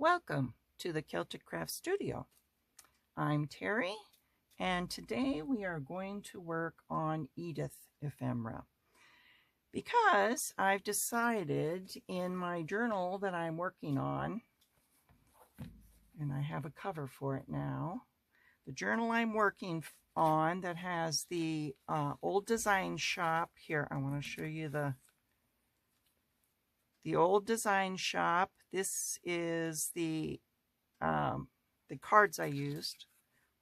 Welcome to the Celtic Craft Studio. I'm Terry, and today we are going to work on Edith ephemera because I've decided in my journal that I'm working on, and I have a cover for it now, the journal I'm working on that has the old design shop here. I want to show you the old design shop. This is the cards I used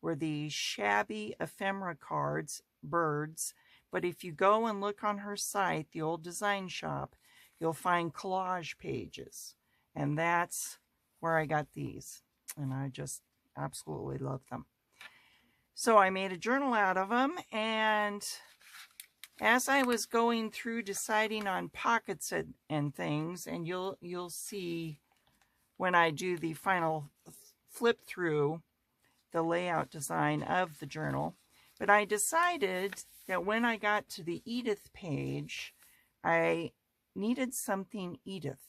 were the shabby ephemera cards, birds. But if you go and look on her site, the old design shop, you'll find collage pages. And that's where I got these. And I just absolutely love them. So I made a journal out of them, and as I was going through deciding on pockets and things, and you'll see when I do the final flip through the layout design of the journal, but I decided that when I got to the Edith page, I needed something Edith.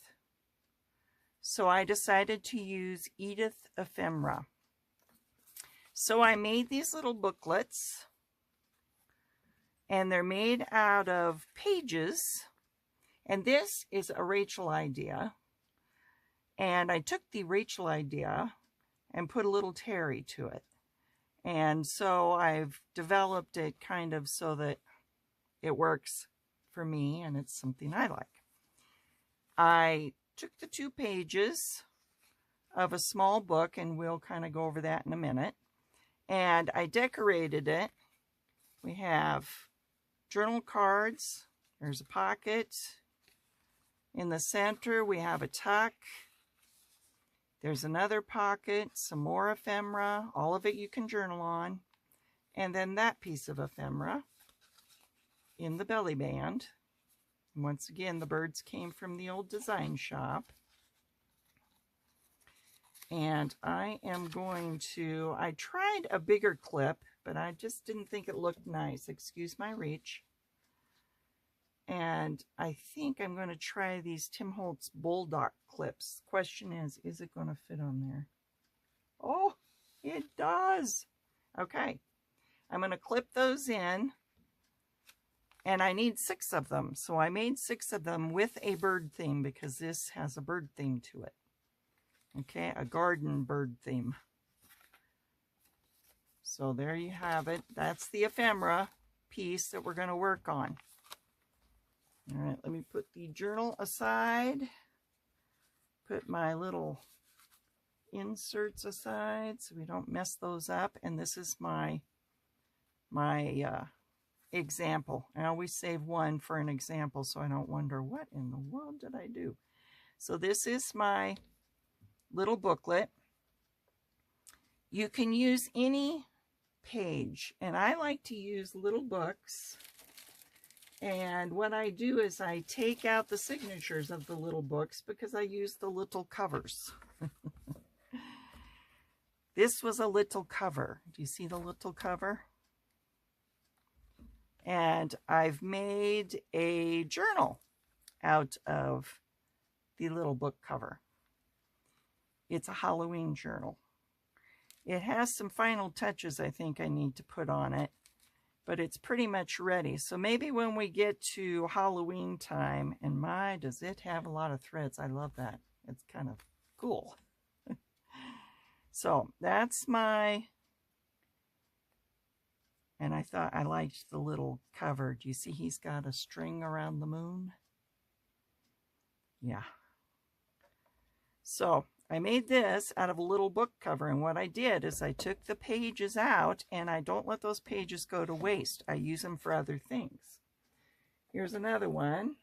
So I decided to use Edith ephemera. So I made these little booklets, and they're made out of pages, and this is a Rachel idea, and I took the Rachel idea and put a little Terri to it, and so I've developed it kind of so that it works for me and it's something I like. I took the 2 pages of a small book, and we'll kind of go over that in a minute, and I decorated it. We have journal cards. There's a pocket. In the center, we have a tuck. There's another pocket, some more ephemera. All of it you can journal on. And then that piece of ephemera in the belly band. Once again, the birds came from the old design shop. And I am going to, I tried a bigger clip, but I just didn't think it looked nice. Excuse my reach. And I think I'm going to try these Tim Holtz Bulldog clips. Question is it going to fit on there? Oh, it does. Okay. I'm going to clip those in. And I need 6 of them. So I made 6 of them with a bird theme because this has a bird theme to it. Okay, a garden bird theme. So there you have it. That's the ephemera piece that we're going to work on. All right, let me put the journal aside. Put my little inserts aside so we don't mess those up. And this is my example. I always save one for an example so I don't wonder what in the world did I do. So this is my little booklet. You can use any page, and I like to use little books, and what I do is I take out the signatures of the little books because I use the little covers. This was a little cover. Do you see the little cover? And I've made a journal out of the little book cover. It's a Halloween journal. It has some final touches I think I need to put on it, but it's pretty much ready. So maybe when we get to Halloween time, and my, does it have a lot of threads. I love that. It's kind of cool. So that's my, and I thought I liked the little cover. Do you see he's got a string around the moon? Yeah. So I made this out of a little book cover, and what I did is I took the pages out, and I don't let those pages go to waste. I use them for other things. Here's another one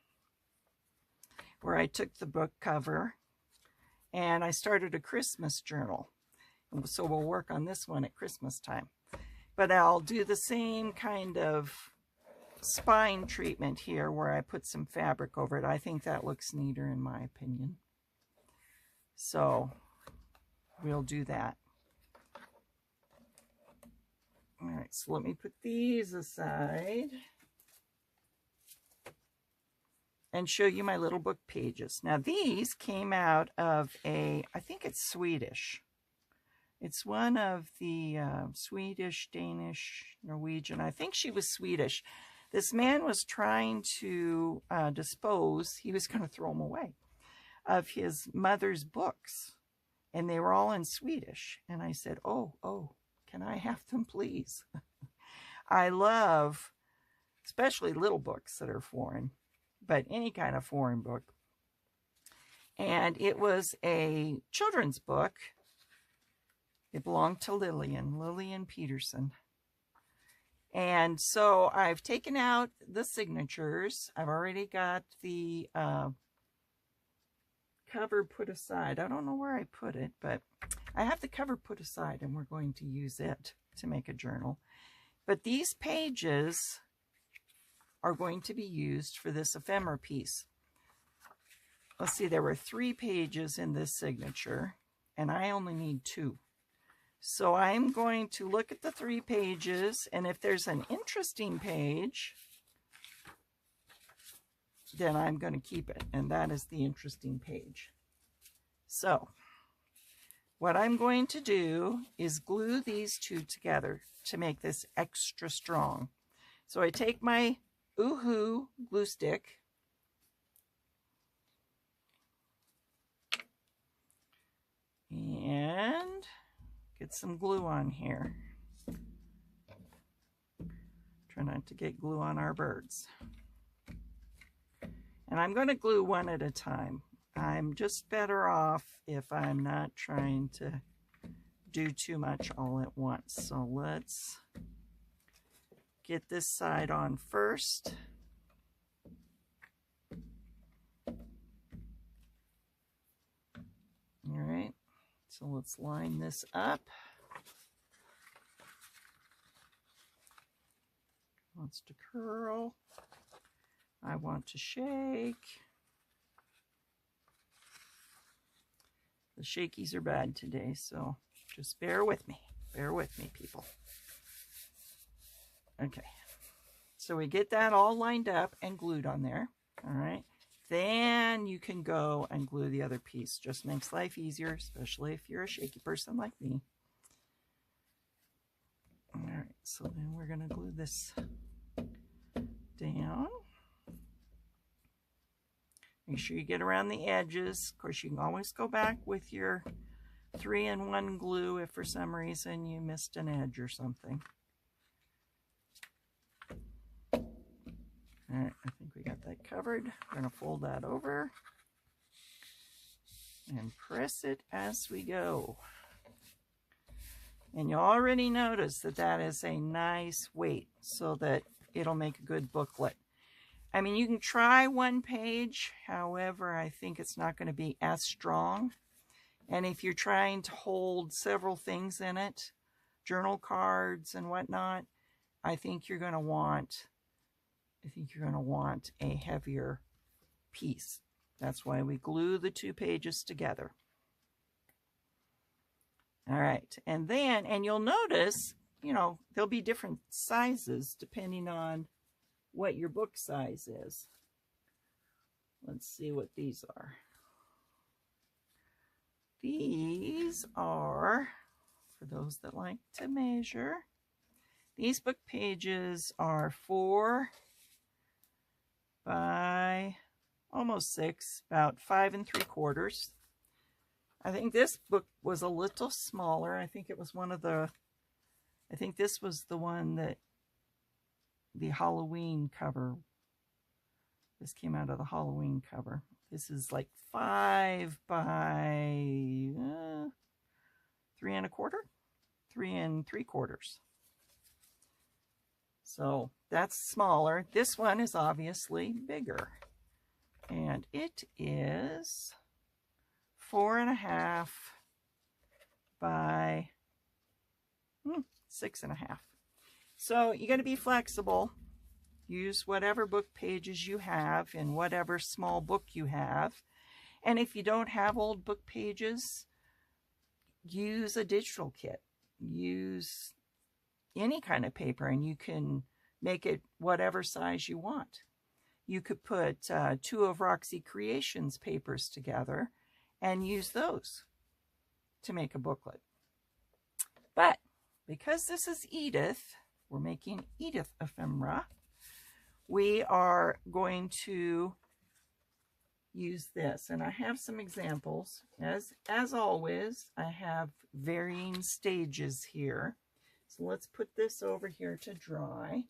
where I took the book cover and I started a Christmas journal. So we'll work on this one at Christmas time. But I'll do the same kind of spine treatment here where I put some fabric over it. I think that looks neater in my opinion. So we'll do that. All right, so let me put these aside. and show you my little book pages. Now these came out of I think it's Swedish. It's one of the Swedish, Danish, Norwegian. I think she was Swedish. This man was trying to dispose, he was going to throw them away, of his mother's books. And they were all in Swedish. And I said, oh, can I have them, please? I love, especially little books that are foreign, but any kind of foreign book. And it was a children's book. It belonged to Lillian Peterson. And so I've taken out the signatures. I've already got the cover put aside. I don't know where I put it, but I have the cover put aside, and we're going to use it to make a journal. But these pages are going to be used for this ephemera piece. Let's see, there were 3 pages in this signature, and I only need 2. So I'm going to look at the 3 pages, and if there's an interesting page, then I'm going to keep it, and that is the interesting page. So what I'm going to do is glue these 2 together to make this extra strong. So I take my Oohoo glue stick, and get some glue on here. Try not to get glue on our birds. And I'm going to glue one at a time. I'm just better off if I'm not trying to do too much all at once. So let's get this side on first. All right, so let's line this up. Wants to curl. I want to shake. The shakies are bad today, so just bear with me. Bear with me, people. Okay, so we get that all lined up and glued on there. All right, then you can go and glue the other piece. Just makes life easier, especially if you're a shaky person like me. All right, so then we're going to glue this down. Make sure you get around the edges. Of course, you can always go back with your 3-in-1 glue if for some reason you missed an edge or something. All right, I think we got that covered. We're going to fold that over and press it as we go. And you already notice that that is a nice weight so that it'll make a good booklet. I mean, you can try 1 page, however, I think it's not going to be as strong. And if you're trying to hold several things in it, journal cards and whatnot, I think you're going to want a heavier piece. That's why we glue the 2 pages together. All right, and you'll notice, you know, there'll be different sizes depending on what your book size is. Let's see what these are. These are, for those that like to measure, these book pages are 4 by almost 6, about 5 3/4. I think this book was a little smaller. I think it was one of the, I think this was the one that the Halloween cover. This came out of the Halloween cover. This is like 5 by 3 1/4, 3 3/4. So that's smaller. This one is obviously bigger, and it is 4 1/2 by 6 1/2. So you got to be flexible. Use whatever book pages you have in whatever small book you have. And if you don't have old book pages, use a digital kit. Use any kind of paper and you can make it whatever size you want. you could put 2 of Roxy Creations papers together and use those to make a booklet. But because this is Edith, we're making Edith ephemera, we are going to use this. And I have some examples. As always, I have varying stages here. So let's put this over here to dry.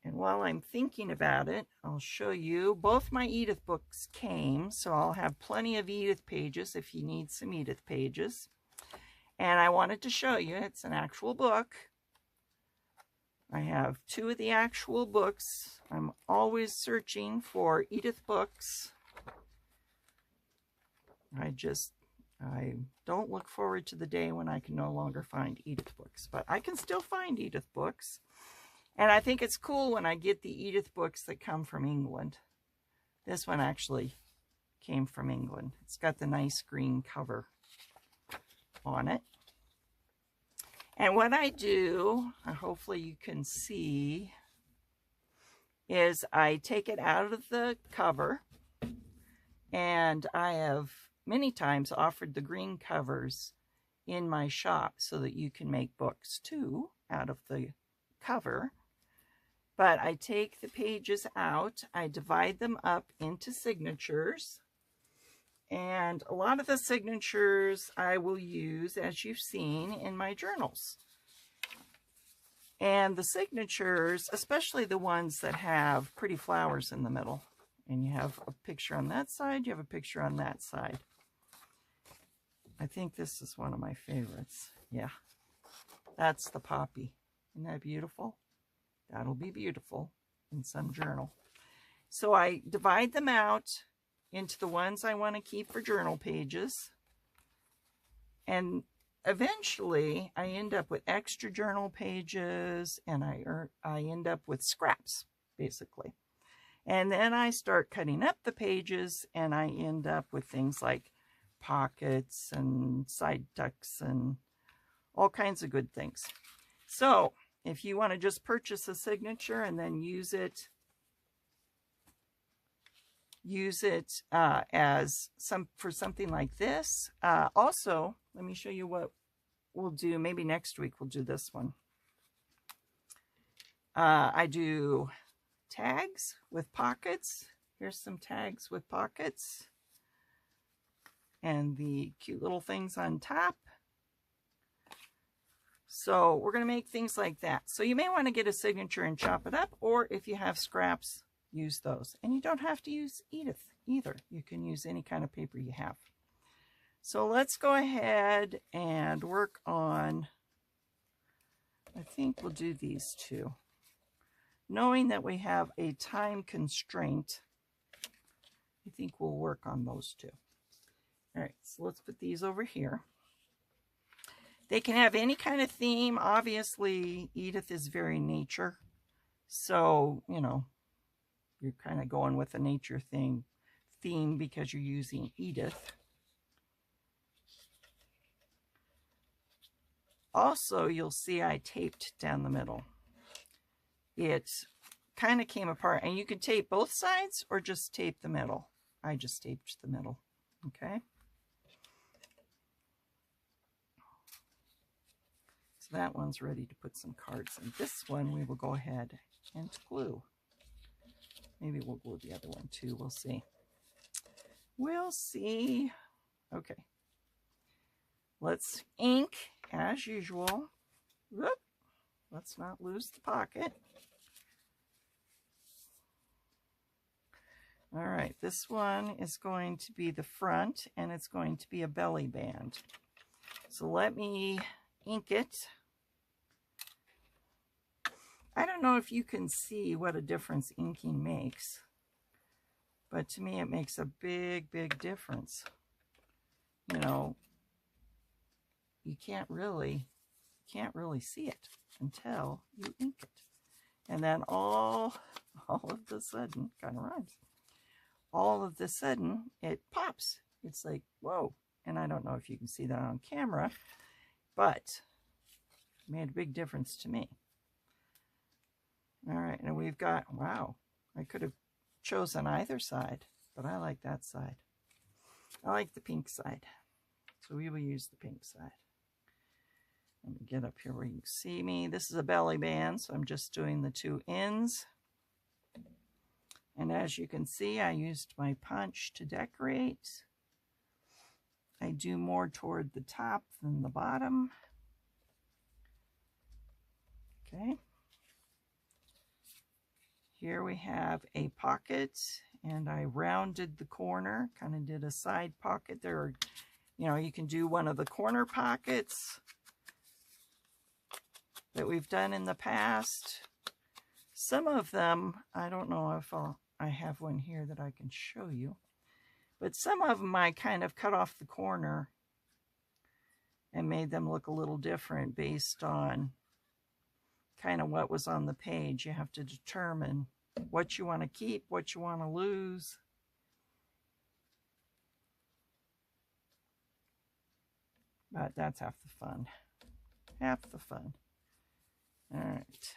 And while I'm thinking about it, I'll show you. Both my Edith books came, so I'll have plenty of Edith pages if you need some Edith pages. And I wanted to show you, it's an actual book. I have 2 of the actual books. I'm always searching for Edith books. I don't look forward to the day when I can no longer find Edith books, but I can still find Edith books. And I think it's cool when I get the Edith books that come from England. This one actually came from England. It's got the nice green cover on it. And what I do, hopefully you can see, is I take it out of the cover, and I have many times offered the green covers in my shop so that you can make books too out of the cover. But I take the pages out, I divide them up into signatures, and a lot of the signatures I will use, as you've seen, in my journals. And the signatures, especially the ones that have pretty flowers in the middle, and you have a picture on that side, you have a picture on that side. I think this is one of my favorites. Yeah, that's the poppy. Isn't that beautiful? That'll be beautiful in some journal. So I divide them out into the ones I want to keep for journal pages. And eventually I end up with extra journal pages, and I end up with scraps, basically. And then I start cutting up the pages, and I end up with things like pockets and side tucks and all kinds of good things. So if you want to just purchase a signature and then use it for something like this. Also, let me show you what we'll do. Maybe next week we'll do this one. I do tags with pockets. Here's some tags with pockets and the cute little things on top. So we're going to make things like that. So you may want to get a signature and chop it up, or if you have scraps, use those. And you don't have to use Edith either. You can use any kind of paper you have. So let's go ahead and work on, I think we'll do these 2. Knowing that we have a time constraint, I think we'll work on those 2. All right, so let's put these over here. They can have any kind of theme. Obviously, Edith is very nature. So, you know, you're kind of going with a nature theme because you're using Edith. Also, you'll see I taped down the middle. It kind of came apart, and you can tape both sides or just tape the middle. I just taped the middle, okay? So that one's ready to put some cards in. This one we will go ahead and glue. Maybe we'll glue the other one too. We'll see. We'll see. Okay. Let's ink as usual. Whoop. Let's not lose the pocket. All right, this one is going to be the front, and it's going to be a belly band. So let me ink it. I don't know if you can see what a difference inking makes, but to me it makes a big, big difference. You know, you can't really see it until you ink it. And then all of a sudden, kind of rhymes, all of a sudden it pops. It's like, whoa. And I don't know if you can see that on camera, but it made a big difference to me. All right, and we've got, wow, I could have chosen either side, but I like that side. I like the pink side. So we will use the pink side. Let me get up here where you can see me. This is a belly band, so I'm just doing the 2 ends. And as you can see, I used my punch to decorate. I do more toward the top than the bottom. Okay. Here we have a pocket, and I rounded the corner, kind of did a side pocket there. You know, you can do one of the corner pockets that we've done in the past. Some of them, I don't know if I have one here that I can show you, but some of them I kind of cut off the corner and made them look a little different based on kind of what was on the page. You have to determine what you want to keep, what you want to lose. But that's half the fun. Half the fun. All right.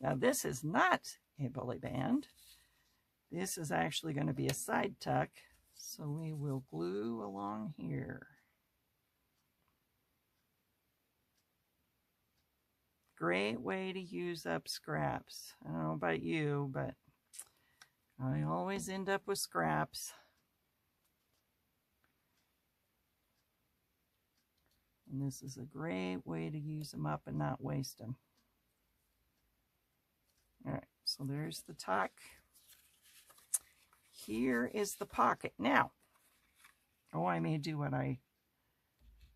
Now this is not a belly band. This is actually going to be a side tuck. So we will glue along here. Great way to use up scraps. I don't know about you, but I always end up with scraps. And this is a great way to use them up and not waste them. All right, so there's the tuck. Here is the pocket. Now, I may do what I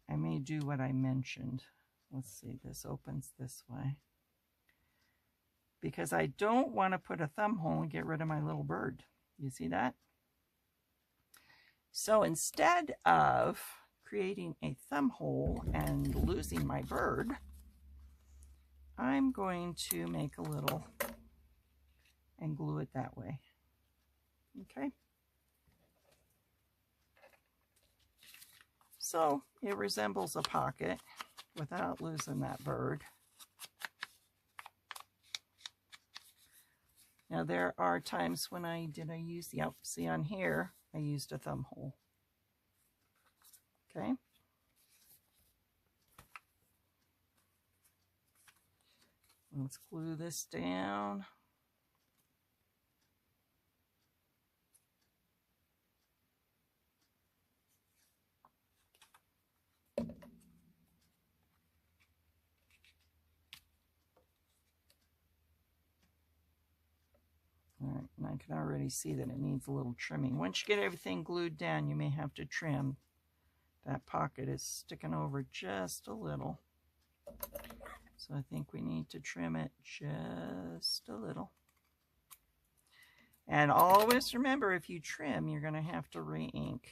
mentioned. Let's see, this opens this way. Because I don't want to put a thumb hole and get rid of my little bird. You see that? So instead of creating a thumb hole and losing my bird, I'm going to make a little and glue it that way. Okay. So it resembles a pocket without losing that bird. Now there are times when I use, yep, see on here, I used a thumb hole. Okay. Let's glue this down. All right, and I can already see that it needs a little trimming. Once you get everything glued down, you may have to trim. That pocket is sticking over just a little. So I think we need to trim it just a little. And always remember, if you trim, you're going to have to re-ink,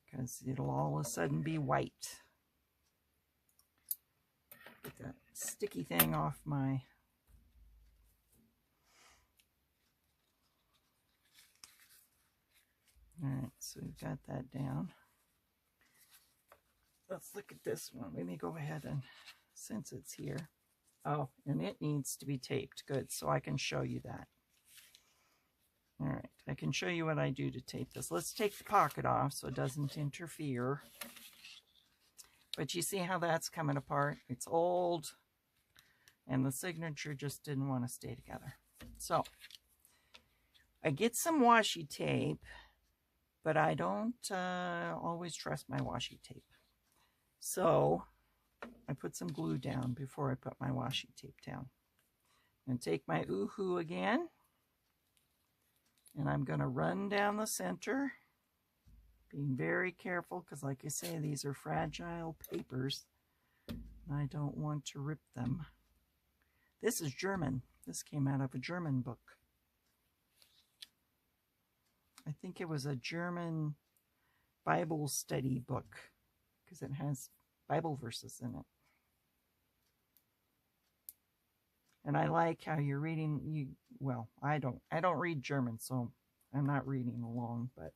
because it'll all of a sudden be white. Get that sticky thing off my... All right, so we've got that down. Let's look at this one. Let me go ahead and, since it's here. Oh, and it needs to be taped. Good, so I can show you that. All right, I can show you what I do to tape this. Let's take the pocket off so it doesn't interfere. But you see how that's coming apart? It's old, and the signature just didn't want to stay together. So I get some washi tape, but I don't always trust my washi tape. So I put some glue down before I put my washi tape down. And take my Oohoo again, and I'm going to run down the center, being very careful, because like I say, these are fragile papers, and I don't want to rip them. This is German. This came out of a German book. I think it was a German Bible study book, because it has Bible verses in it. And I like how you're reading, well, I don't read German, so I'm not reading along, but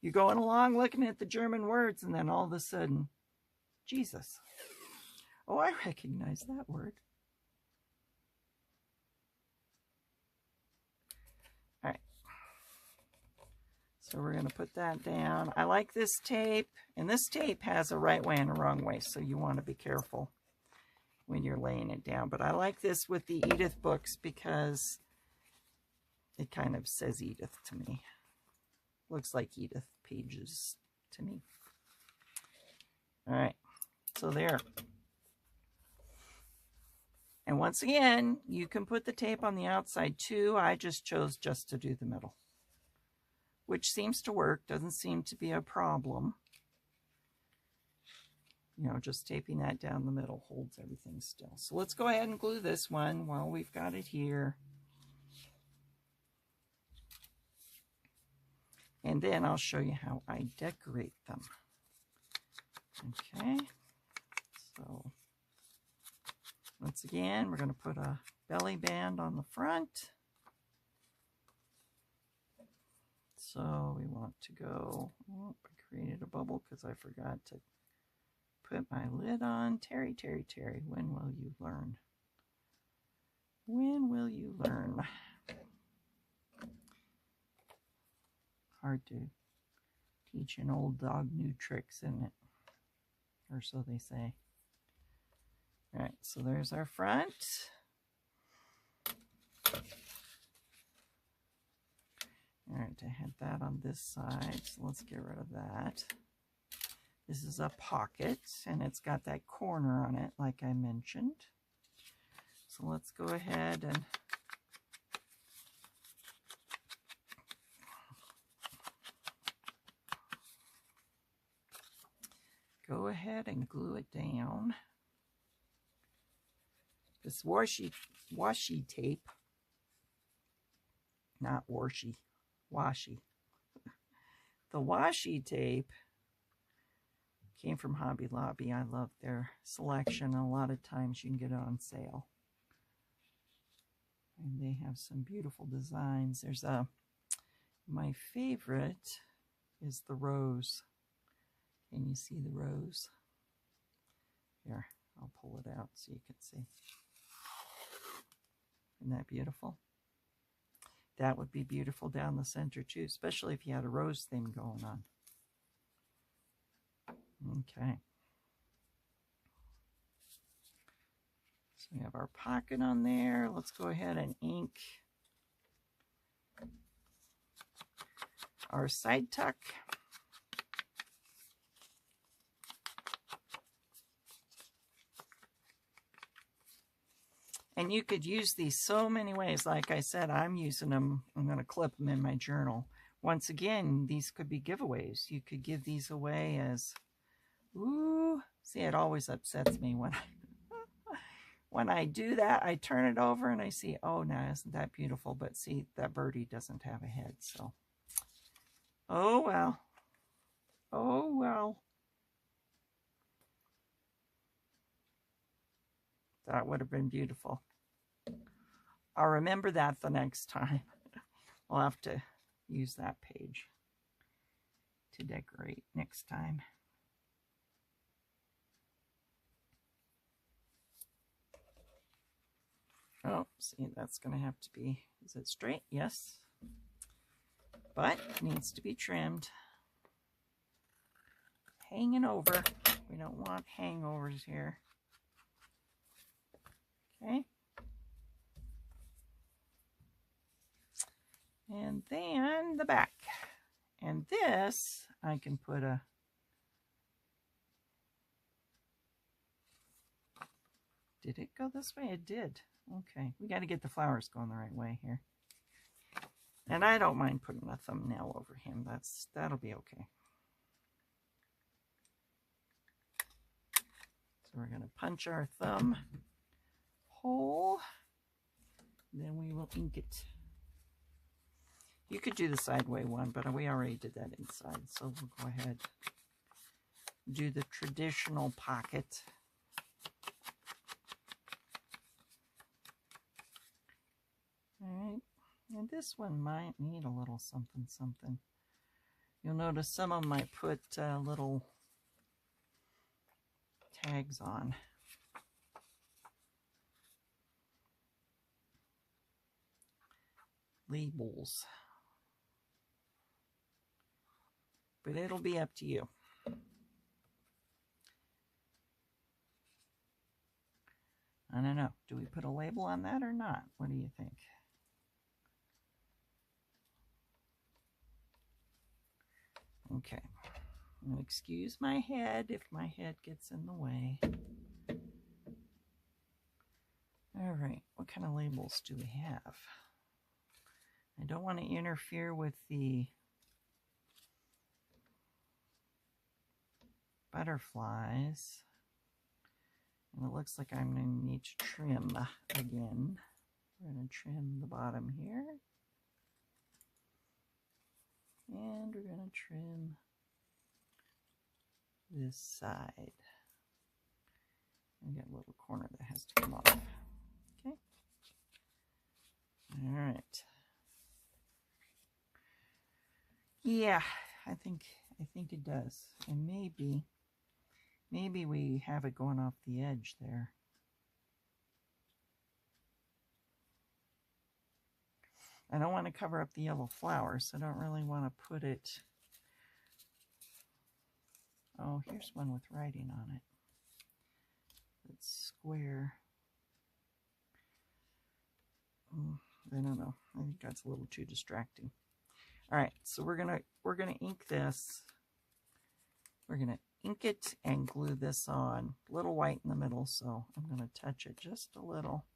You're going along looking at the German words, and then all of a sudden, Jesus. Oh, I recognize that word. All right. So we're going to put that down. I like this tape, and this tape has a right way and a wrong way, so you want to be careful when you're laying it down. But I like this with the Edith books because it kind of says Edith to me. Looks like Edith pages to me. All right, so there. And once again, you can put the tape on the outside too. I just chose just to do the middle, which seems to work. Doesn't seem to be a problem. You know, just taping that down the middle holds everything still. So let's go ahead and glue this one while we've got it here. And then I'll show you how I decorate them. Okay, so once again, we're going to put a belly band on the front. So we want to go, oh, I created a bubble because I forgot to put my lid on. Terri, Terri, Terri, when will you learn? When will you learn? Hard to teach an old dog new tricks, isn't it? Or so they say. All right, so there's our front. All right, I had that on this side, so let's get rid of that. This is a pocket, and it's got that corner on it, like I mentioned. So let's go ahead and glue it down. This washi tape, not washi, the washi tape came from Hobby Lobby. I love their selection. A lot of times you can get it on sale. And they have some beautiful designs. There's my favorite is the rose. Can you see the rose? Here, I'll pull it out so you can see. Isn't that beautiful? That would be beautiful down the center too, especially if you had a rose theme going on. Okay. So we have our pocket on there. Let's go ahead and ink our side tuck. And you could use these so many ways. Like I said, I'm using them. I'm going to clip them in my journal. Once again, these could be giveaways. You could give these away as, ooh, see, it always upsets me when I do that. I turn it over and I see, oh, now isn't that beautiful? But see, that birdie doesn't have a head. So, oh, well. Oh, well. That would have been beautiful. I'll remember that the next time. We'll have to use that page to decorate next time. Oh, see, that's going to have to be, is it straight? Yes. But it needs to be trimmed. Hanging over. We don't want hangovers here. Okay. And then the back. And this, I can put a, did it go this way? It did. Okay, we got to get the flowers going the right way here. And I don't mind putting a thumbnail over him. That'll be okay. So we're going to punch our thumb hole. Then we will ink it. You could do the sideway one, but we already did that inside. So we'll go ahead and do the traditional pocket. All right, and this one might need a little something, something. You'll notice some of them I put little tags on. Labels. But it'll be up to you. I don't know. Do we put a label on that or not? What do you think? Okay. Excuse my head if my head gets in the way. All right. What kind of labels do we have? I don't want to interfere with the butterflies. And it looks like I'm going to need to trim again. We're going to trim the bottom here. And we're going to trim this side. I got a little corner that has to come off. Okay. All right. Yeah, I think it does. And maybe we have it going off the edge there. I don't want to cover up the yellow flowers, so I don't really want to put it. Oh, here's one with writing on it. It's square. I don't know. I think that's a little too distracting. All right, so we're gonna ink this. We're gonna ink it and glue this on. A little white in the middle, so I'm gonna touch it just a little.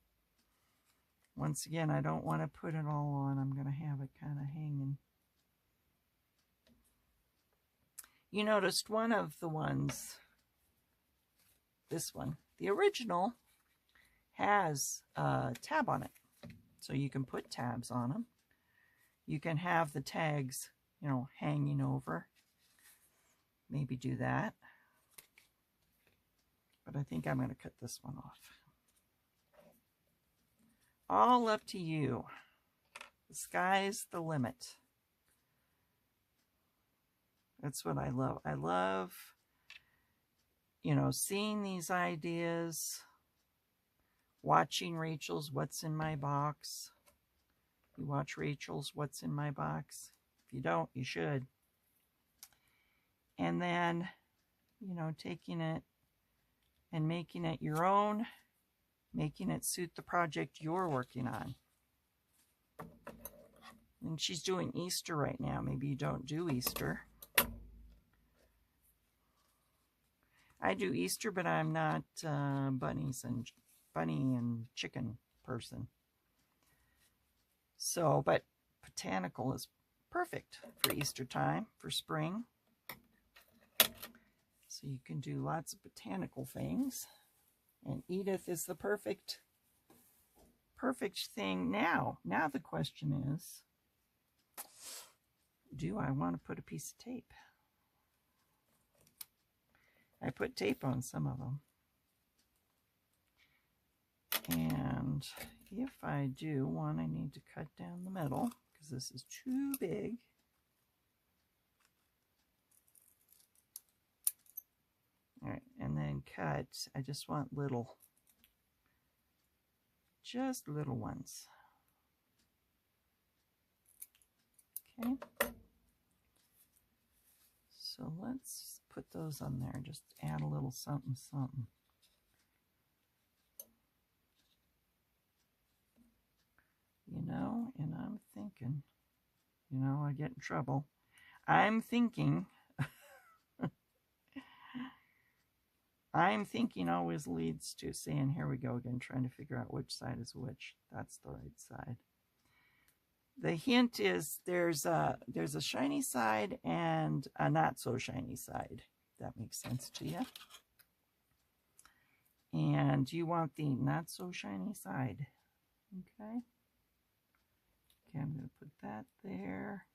Once again, I don't want to put it all on. I'm gonna have it kind of hanging. You noticed one of the ones, this one, the original, has a tab on it. So you can put tabs on them. You can have the tags, you know, hanging over. Maybe do that. But I think I'm going to cut this one off. All up to you. The sky's the limit. That's what I love. I love, you know, seeing these ideas, watching Rachel's What's in My Box. You watch Rachel's What's in My Box. If you don't, you should. And then, you know, taking it and making it your own, making it suit the project you're working on. And she's doing Easter right now. Maybe you don't do Easter. I do Easter, but I'm not bunny and chicken person. So, but botanical is perfect for Easter time, for spring. So you can do lots of botanical things. And Edith is the perfect thing now. Now the question is, do I want to put a piece of tape? I put tape on some of them. And if I do one, I need to cut down the middle because this is too big. All right, and then cut. I just want just little ones. Okay. So let's put those on there. Just add a little something, something. You know, and I'm thinking, you know, I get in trouble. I'm thinking always leads to saying, here we go again, trying to figure out which side is which. That's the right side. The hint is there's a shiny side and a not so shiny side. If that makes sense to you. And you want the not so shiny side. Okay. Okay, I'm going to put that there.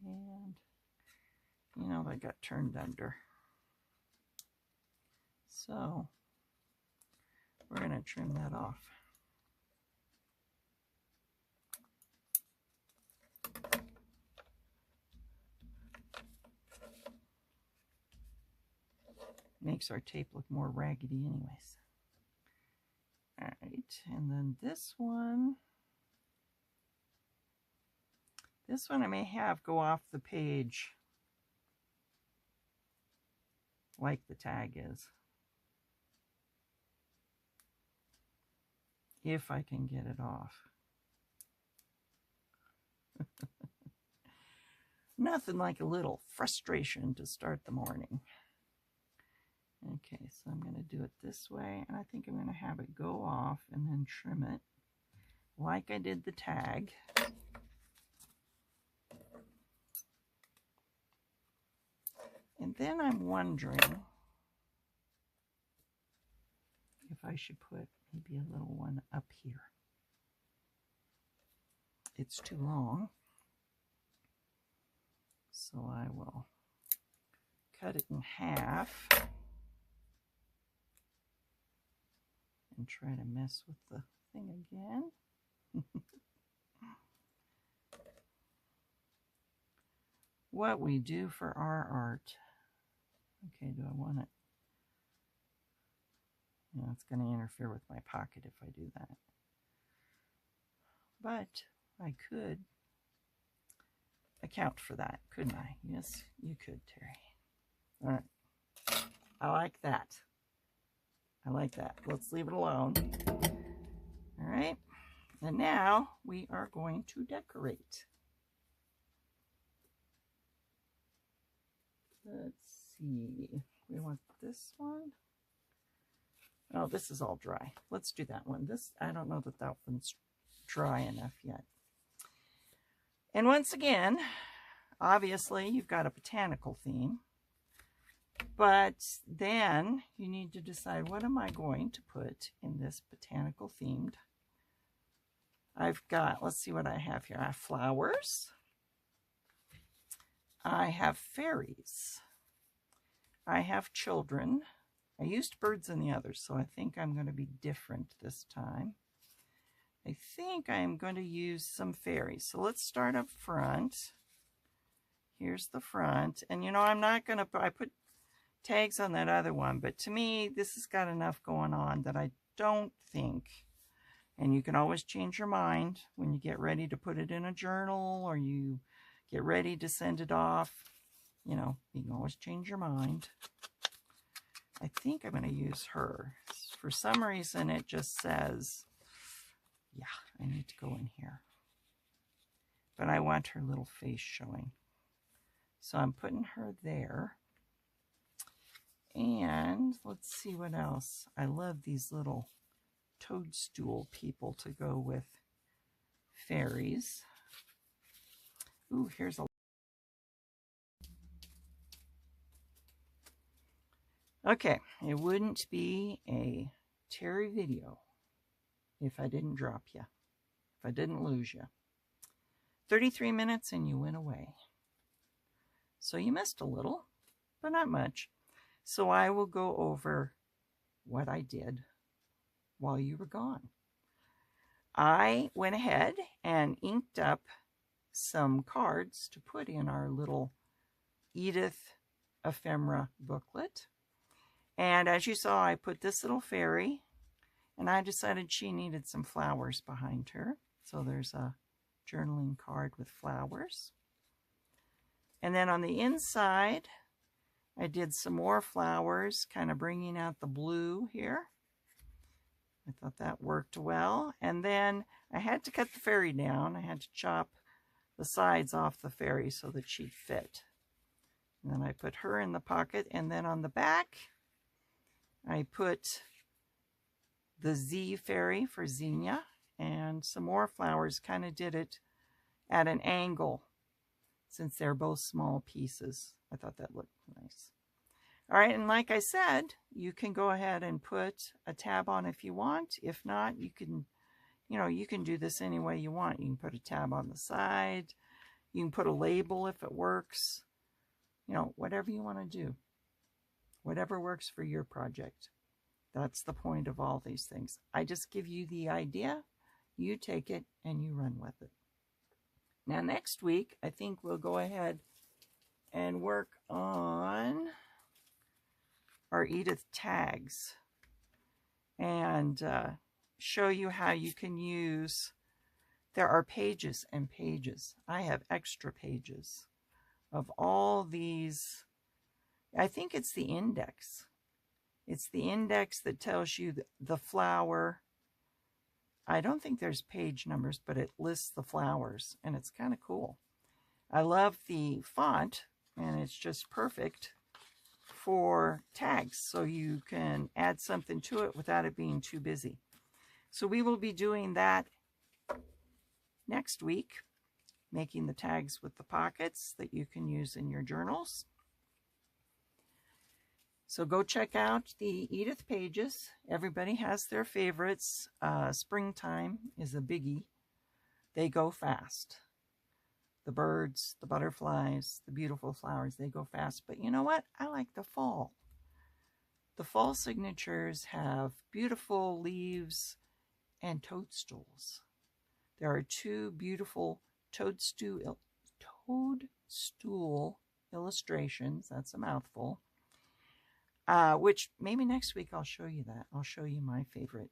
And, you know, that got turned under. So, we're going to trim that off. Makes our tape look more raggedy anyways. All right, and then this one I may have go off the page like the tag is, if I can get it off. Nothing like a little frustration to start the morning. Okay, so I'm going to do it this way, and I think I'm going to have it go off and then trim it like I did the tag. And then I'm wondering if I should put maybe a little one up here. It's too long, so I will cut it in half and try to mess with the thing again. What we do for our art. Okay, do I want it? You know, it's going to interfere with my pocket if I do that. But I could account for that, couldn't I? Yes, you could, Terri. All right. I like that. I like that. Let's leave it alone. All right. And now we are going to decorate. Let's see. We want this one. Oh, this is all dry. Let's do that one. This, I don't know that one's dry enough yet. And once again, obviously you've got a botanical theme, but then you need to decide, what am I going to put in this botanical themed? I've got, let's see what I have here. I have flowers. I have fairies. I have children. I used birds in the others, so I think I'm going to be different this time. I think I am going to use some fairies. So let's start up front. Here's the front. And you know, I'm not going to, I put tags on that other one, but to me, this has got enough going on that I don't think, and you can always change your mind when you get ready to put it in a journal or you get ready to send it off. You know, you can always change your mind. I think I'm going to use her. For some reason, it just says, yeah, I need to go in here. But I want her little face showing. So I'm putting her there. And let's see what else. I love these little toadstool people to go with fairies. Ooh, here's a... Okay, it wouldn't be a Terri video if I didn't drop you, if I didn't lose you. 33 minutes and you went away. So you missed a little, but not much. So I will go over what I did while you were gone. I went ahead and inked up some cards to put in our little Edith Ephemera booklet. And as you saw, I put this little fairy, and I decided she needed some flowers behind her. So there's a journaling card with flowers. And then on the inside, I did some more flowers, kind of bringing out the blue here. I thought that worked well. And then I had to cut the fairy down. I had to chop the sides off the fairy so that she'd fit. And then I put her in the pocket, and then on the back, I put the Z fairy for Xenia and some more flowers. Kind of did it at an angle since they're both small pieces. I thought that looked nice. All right, and like I said, you can go ahead and put a tab on if you want. If not, you can, you can do this any way you want. You can put a tab on the side. You can put a label if it works. Whatever you want to do. Whatever works for your project. That's the point of all these things. I just give you the idea, you take it, and you run with it. Now next week, I think we'll go ahead and work on our Edith tags and show you how you can use. There are pages and pages. I have extra pages of all these. I think it's the index. It's the index that tells you the flower. I don't think there's page numbers, but it lists the flowers, and it's kind of cool. I love the font, and it's just perfect for tags, so you can add something to it without it being too busy. So we will be doing that next week, making the tags with the pockets that you can use in your journals. So go check out the Edith pages. Everybody has their favorites. Springtime is a biggie. They go fast. The birds, the butterflies, the beautiful flowers, they go fast. But you know what? I like the fall. The fall signatures have beautiful leaves and toadstools. There are two beautiful toadstool illustrations. That's a mouthful. Which maybe next week I'll show you that. I'll show you my favorite,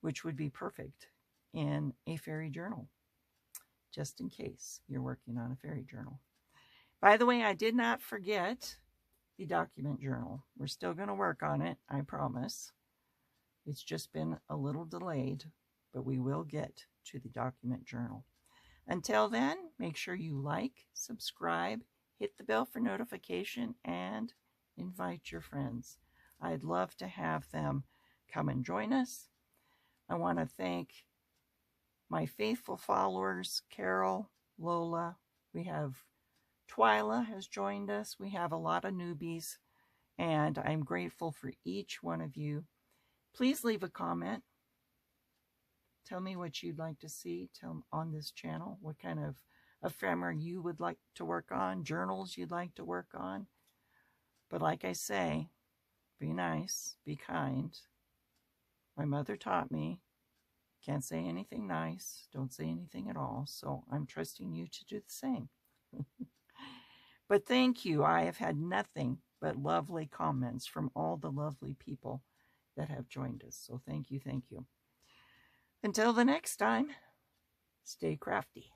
which would be perfect in a fairy journal, just in case you're working on a fairy journal. By the way, I did not forget the document journal. We're still going to work on it, I promise. It's just been a little delayed, but we will get to the document journal. Until then, make sure you like, subscribe, hit the bell for notification, and invite your friends. I'd love to have them come and join us. I want to thank my faithful followers, Carol, Lola. We have Twyla has joined us. We have a lot of newbies, and I'm grateful for each one of you. Please leave a comment. Tell me what you'd like to see on this channel, what kind of ephemera you would like to work on, journals you'd like to work on. But like I say, be nice, be kind. My mother taught me, can't say anything nice, don't say anything at all. So I'm trusting you to do the same. But thank you. I have had nothing but lovely comments from all the lovely people that have joined us. So thank you, thank you. Until the next time, stay crafty.